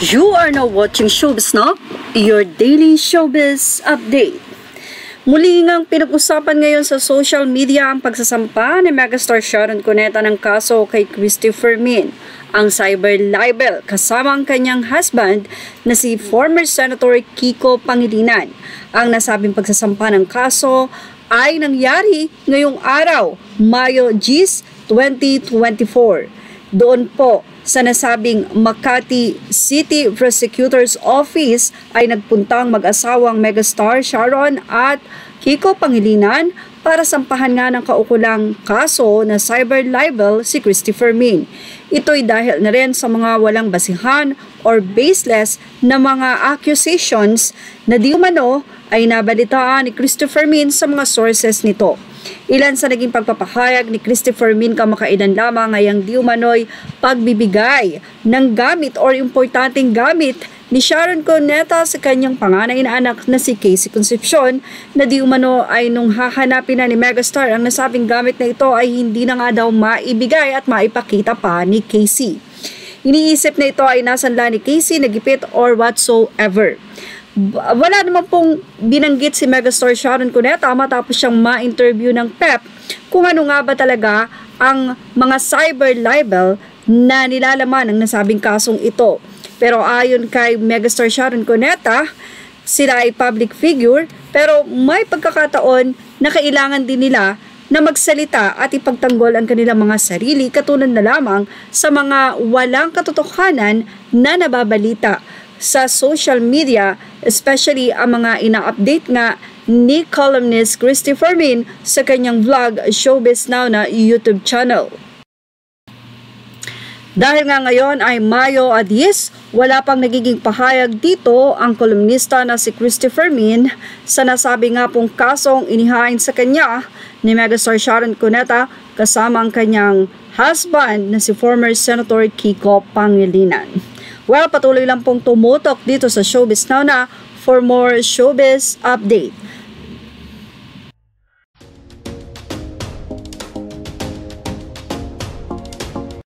You are now watching Showbiz Now, your daily showbiz update. Muli ngang pinag-usapan ngayon sa social media ang pagsasampa ni megastar Sharon Cuneta ng kaso kay Christopher Min, ang cyber libel kasama ang kanyang husband na si former Senator Kiko Pangilinan. Ang nasabing pagsasampa ng kaso ay nangyari ngayong araw, Mayo 10, 2024. Doon po sa nasabing Makati City Prosecutor's Office ay nagpuntang mag-asawang megastar Sharon at Kiko Pangilinan para sampahan nga ng kaukulang kaso na cyber libel si Christopher Min. Ito'y dahil na rin sa mga walang basihan or baseless na mga accusations na di umano ay nabalitaan ni Christopher Min sa mga sources nito. Ilan sa naging pagpapahayag ni Christopher Min kamakailan lamang ay ang di umano'y pagbibigay ng gamit or importanteng gamit ni Sharon Cuneta sa kanyang panganay na anak na si Casey Concepcion na di umano ay nung hahanapin na ni megastar ang nasabing gamit na ito ay hindi na nga daw maibigay at maipakita pa ni Casey. Iniisip na ito ay nasanla ni Casey, nagipit or whatsoever. Wala naman pong binanggit si megastar Sharon Cuneta matapos siyang ma-interview ng PEP kung ano nga ba talaga ang mga cyber libel na nilalaman ng nasabing kasong ito. Pero ayon kay megastar Sharon Cuneta, sila ay public figure pero may pagkakataon na kailangan din nila na magsalita at ipagtanggol ang kanilang mga sarili katulad na lamang sa mga walang katotohanan na nababalita sa social media, especially ang mga ina-update nga ni columnist Christopher Min sa kanyang vlog Showbiz Now na YouTube channel. Dahil nga ngayon ay Mayo 10, wala pang nagiging pahayag dito ang kolumnista na si Christopher Min sa nasabi nga pong kasong inihain sa kanya ni megastar Sharon Cuneta kasama ang kanyang husband na si former Senator Kiko Pangilinan. Well, patuloy lang pong tumutok dito sa Showbiz Now na for more showbiz update.